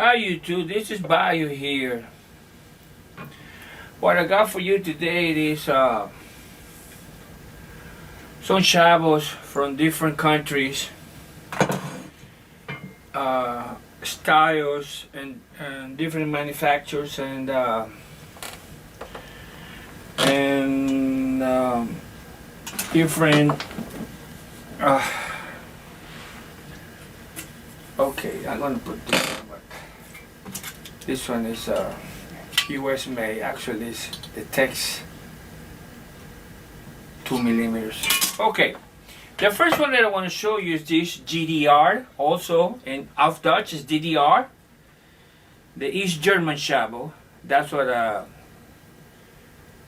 Hi YouTube, this is Bayu here. What I got for you today is some chavos from different countries, styles and different manufacturers and different okay, I'm gonna put this one, but this one is US made. Actually it's the text 2mm. Okay, the first one that I want to show you is this GDR, also in auf Dutch is DDR, the East German Shabo. That's what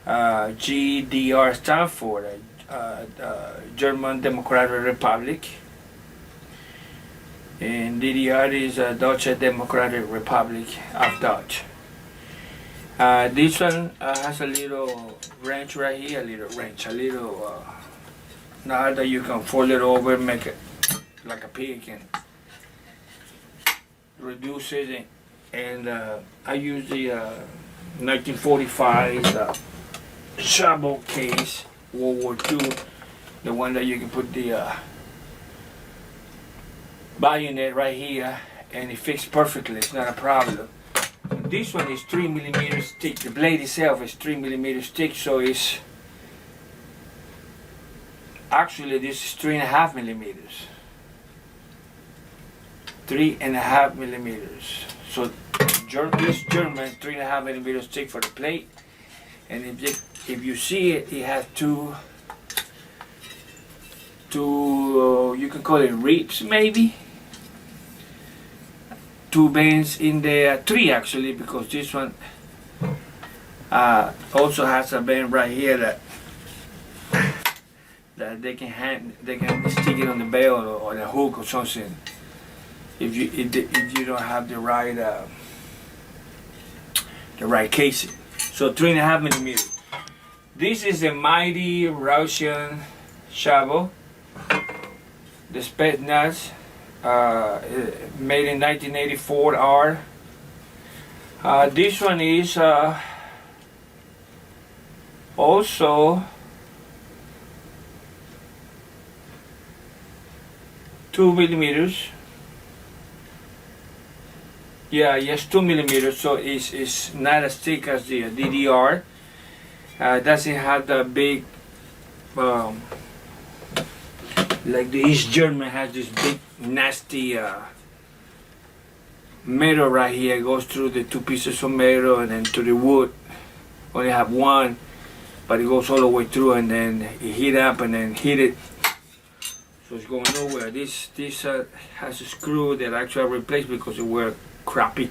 GDR stands for, German Democratic Republic, and DDR is Deutsche Democratic Republic of Dutch. This one has a little wrench right here, a little knob that you can fold it over, make it like a pig and reduce it. And I use the 1945 Shabo case, World War II, the one that you can put the bayonet right here and it fits perfectly, it's not a problem. This one is 3mm thick. The blade itself is 3mm thick, so it's actually this is 3.5mm. 3.5mm. So this German 3.5mm thick for the plate, and if you see it, it has two you can call it ribs maybe. Two bends in there, three actually, because this one also has a bend right here that they can stick it on the belt or the hook or something. If you don't have the right casing. So 3.5mm. This is the mighty Russian Shabo, the Spetsnaz. Made in 1984 R. This one is also 2mm. Yeah, yes, 2mm. So it's not as thick as the DDR. Doesn't have the big like the East German has this big nasty metal right here. It goes through the two pieces of metal and then to the wood. Only have one, but it goes all the way through and then it heat up and then heat it. So it's going nowhere. This has a screw that actually I replaced because it were crappy.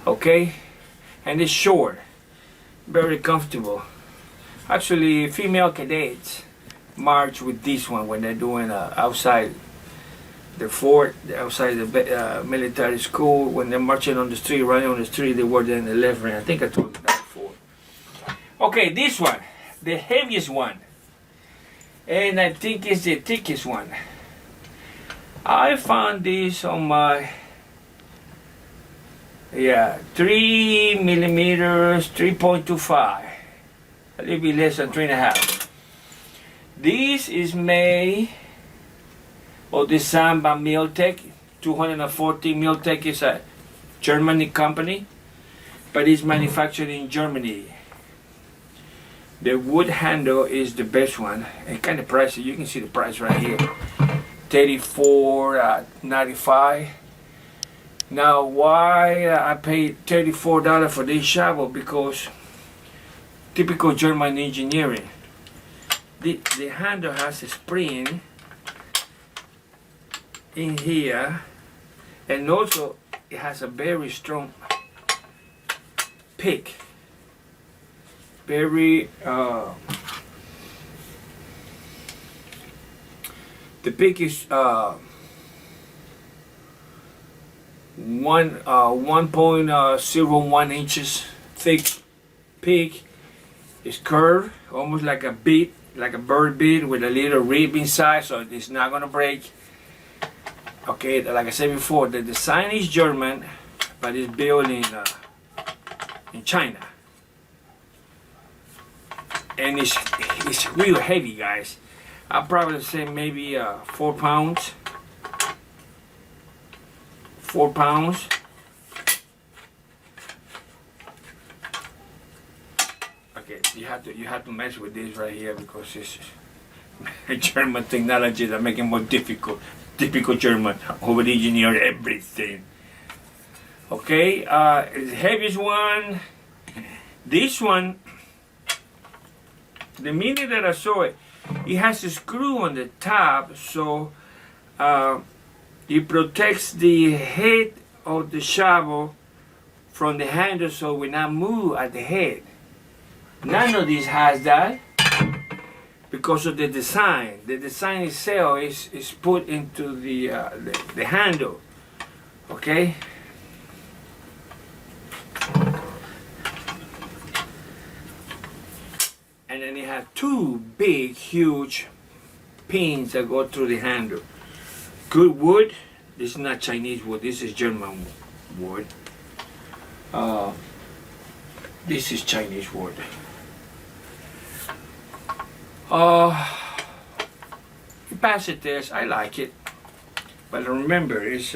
Okay, and it's short, very comfortable. Actually, female cadets march with this one when they're doing outside the fort, outside the military school. When they're marching on the street, running on the street, they wear in the left ring. I think I told you that before. Okay, this one, the heaviest one, and I think it's the thickest one. I found this on my 3mm, 3.25, a little bit less than 3.5. This is made or designed by Miltec. 240. Miltec is a German company, but it's manufactured in Germany. The wood handle is the best one and kind of pricey. You can see the price right here, $34.95. Now, why I paid $34 for this shovel? Because typical German engineering. The handle has a spring in here, and also it has a very strong pick. Very the pick is 1.01 inches thick. Pick is curved, almost like a bead, like a bird bead with a little rib inside, so it's not gonna break. Okay, like I said before, the design is German, but it's built in China. And it's real heavy, guys. I'll probably say maybe 4 pounds. 4 pounds. Okay, you have to mess with this right here because it's German technology that make it more difficult. Typical German, over engineer everything. Okay, the heaviest one. This one, the minute that I saw it, it has a screw on the top, so it protects the head of the shovel from the handle, so it will not move at the head. None of this has that because of the design. The design itself is put into the handle. Okay. And then it has 2 big, huge pins that go through the handle. Good wood. This is not Chinese wood. This is German wood. This is Chinese wood. It passed the test. I like it, but remember, it's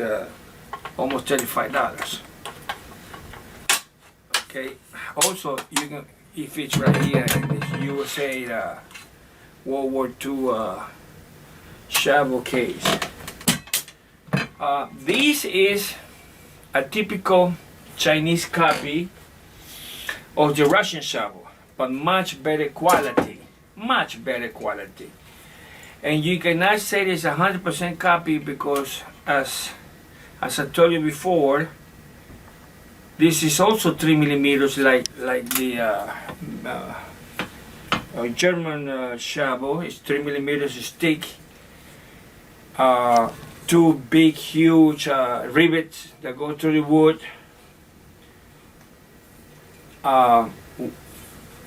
almost $35. Okay. Also, you can, if it's right here in this USA World War II shovel case. This is a typical Chinese copy of the Russian shovel, but much better quality. Much better quality. And you cannot say it's 100% copy because, as I told you before, this is also 3 millimeters like the German shovel. It's 3 millimeters thick. 2 big, huge rivets that go through the wood.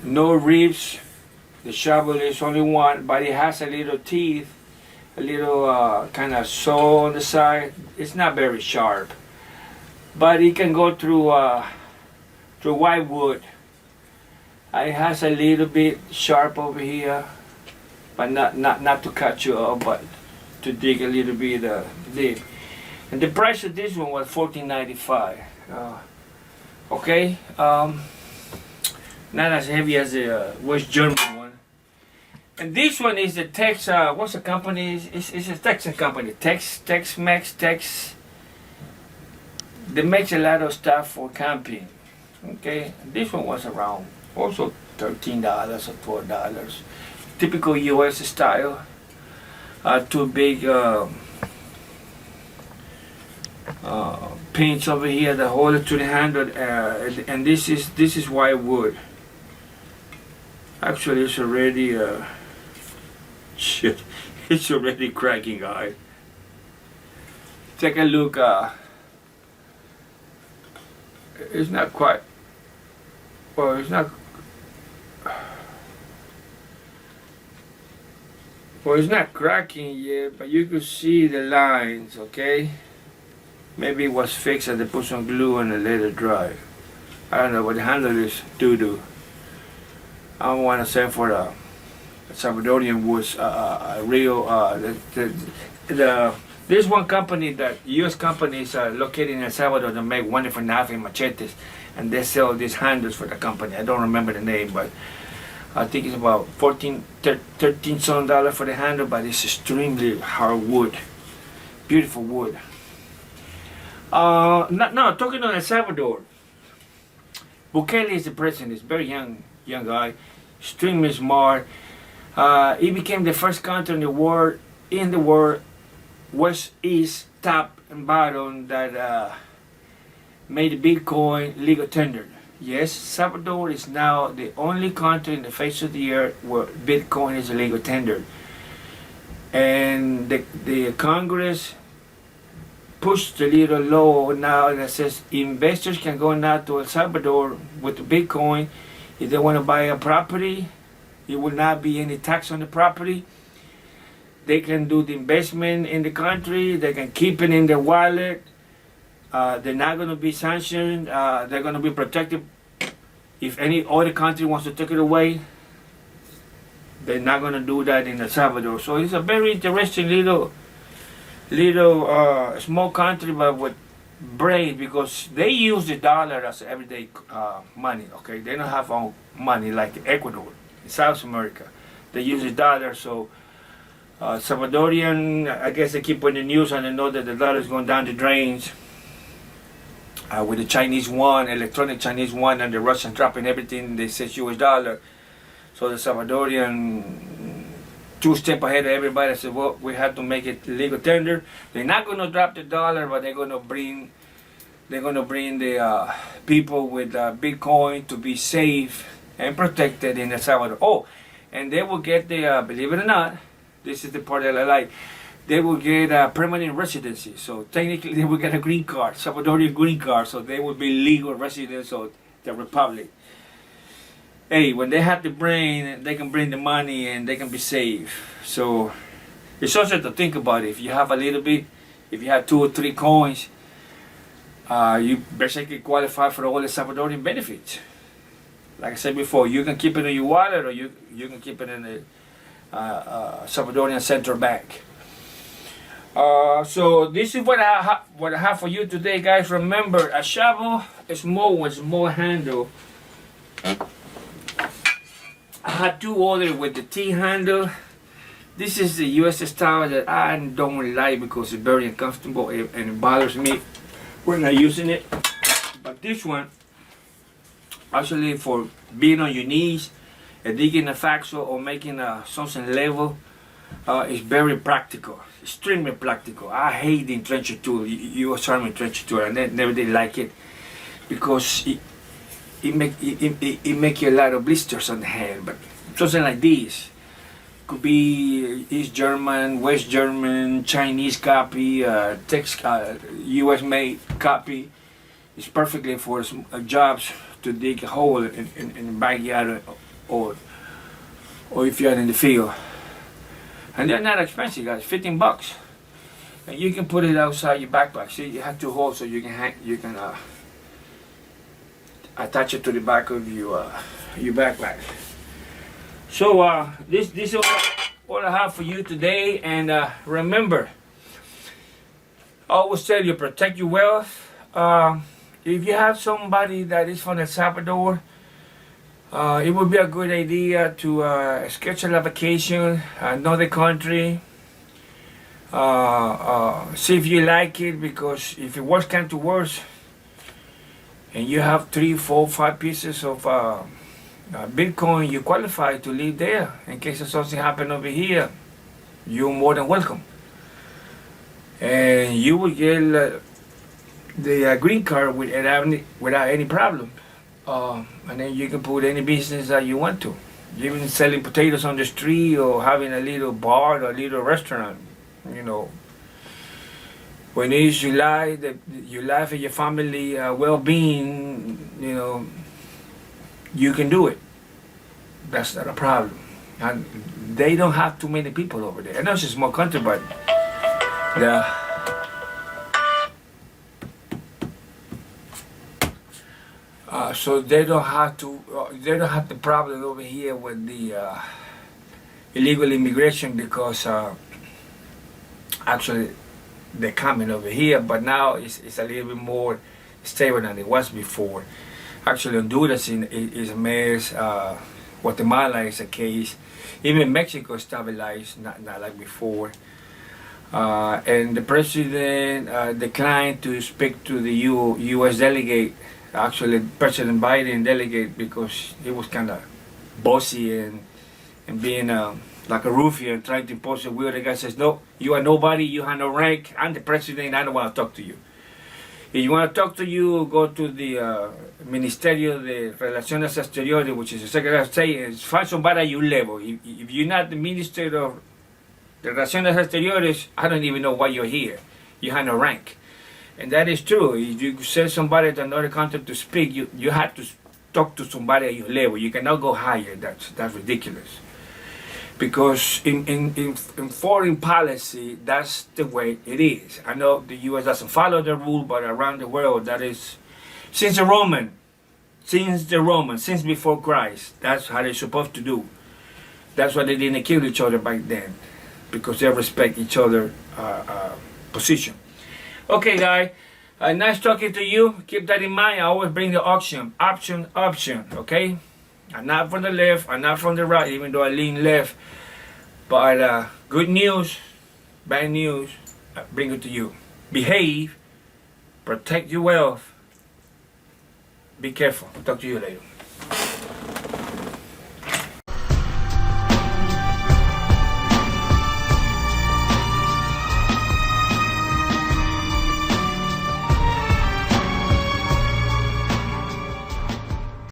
No ribs. The shovel is only one, but it has a little teeth, a little kind of saw on the side. It's not very sharp, but it can go through white wood. It has a little bit sharp over here, but not to cut you off, but to dig a little bit deep. And the price of this one was $14.95. Okay, not as heavy as the West German one. And this one is the Tex. What's the company? It's a Texan company. Tex-Mex. They make a lot of stuff for camping. Okay, this one was around also $13 or $12. Typical U.S. style. 2 big pins over here that hold it to the handle, and this is white wood. Actually, it's already shit. It's already cracking, guys. Take a look. It's not quite. Well, it's not. Well, it's not cracking yet, but you could see the lines. Okay. Maybe it was fixed and they put some glue and they let it dry. I don't know, but the handle is doo-doo. I don't want to say for the Salvadorian woods real. There's one company that U.S. companies are located in El Salvador that make wonderful knives and machetes, and they sell these handles for the company. I don't remember the name, but I think it's about $13 some for the handle, but it's extremely hard wood, beautiful wood. Talking on El Salvador, Bukele is the president. He's a very young guy, extremely smart. He became the first country in the world, west, east, top, and bottom that made Bitcoin legal tender. Yes, Salvador is now the only country in the face of the earth where Bitcoin is legal tender. And the Congress pushed a little law now that says investors can go now to El Salvador with the Bitcoin. If they want to buy a property, it will not be any tax on the property. They can do the investment in the country. They can keep it in their wallet. They're not going to be sanctioned. They're going to be protected. If any other country wants to take it away, they're not going to do that in El Salvador. So it's a very interesting little small country, but with brain, because they use the dollar as everyday money. Okay, they don't have own money like Ecuador in South America. They use the dollar. So Salvadorian, I guess they keep on the news and they know that the dollar is going down the drains. With the Chinese yuan, electronic Chinese yuan, and the Russian dropping everything, they say US dollar. So the Salvadorian, two steps ahead of everybody, said, well, we have to make it legal tender. They're not going to drop the dollar, but they're going to bring the people with Bitcoin to be safe and protected in El Salvador. Oh, and they will get the, believe it or not, this is the part that I like, they will get a permanent residency. So technically they will get a green card, Salvadorian green card, so they will be legal residents of the Republic. Hey, when they have the brain, they can bring the money and they can be safe. So it's also to think about it. If you have a little bit, if you have 2 or 3 coins, you basically qualify for all the Salvadorian benefits. Like I said before, you can keep it in your wallet, or you can keep it in the Salvadorian central bank. So this is what I have for you today, guys. Remember, a shovel is more handle. I had 2 others with the T handle. This is the US style that I don't like because it's very uncomfortable and it bothers me when I'm using it. But this one, actually, for being on your knees and digging a faxo or making something level, is very practical, extremely practical. I hate the trencher tool, US Army trencher tool. I never did like it because it make you a lot of blisters on the hand. But something like this could be East German, West German, Chinese copy, US made copy. It's perfectly for jobs to dig a hole in the backyard or if you're in the field. And they're not expensive, guys. $15, and you can put it outside your backpack. See, you have 2 holes so you can attach it to the back of your backpack. So this is what I have for you today. And remember, I always tell you, protect your wealth. If you have somebody that is from El Salvador, it would be a good idea to schedule a vacation, know the country, see if you like it, because if it worst comes to worst, and you have 3, 4, 5 pieces of Bitcoin, you qualify to live there. In case something happen over here, you're more than welcome. And you will get the green card without any problem. And then you can put any business that you want to. Even selling potatoes on the street or having a little bar or a little restaurant, you know. When it is your life and your family well-being, you know, you can do it. That's not a problem. And they don't have too many people over there. I know it's a small country, but so they don't have the problem over here with the illegal immigration, because actually they're coming over here, but now it's a little bit more stable than it was before. Actually, Honduras is a mess. Guatemala is a case. Even Mexico is stabilized, not like before. And the president declined to speak to the U.S. delegate. Actually, President Biden delegate, because he was kind of bossy and being like a ruffian, trying to impose a will. The guy says, no, you are nobody, you have no rank, I'm the president, I don't want to talk to you. If you want to talk to you, go to the Ministerio de Relaciones Exteriores, which is the Secretary of State, and find somebody at your level. If you're not the Minister of the Relaciones Exteriores, I don't even know why you're here. You have no rank. And that is true. If you send somebody to another country to speak, you have to talk to somebody at your level. You cannot go higher. That's ridiculous. because in foreign policy, that's the way it is. I know the U.S. doesn't follow the rule, but around the world, that is since before Christ, that's how they're supposed to do. That's why they didn't kill each other back then, because they respect each other's position. Okay, guys, nice talking to you. Keep that in mind. I always bring the option, okay? I'm not from the left, I'm not from the right, even though I lean left. But good news, bad news, I bring it to you. Behave, protect your wealth, be careful. Talk to you later.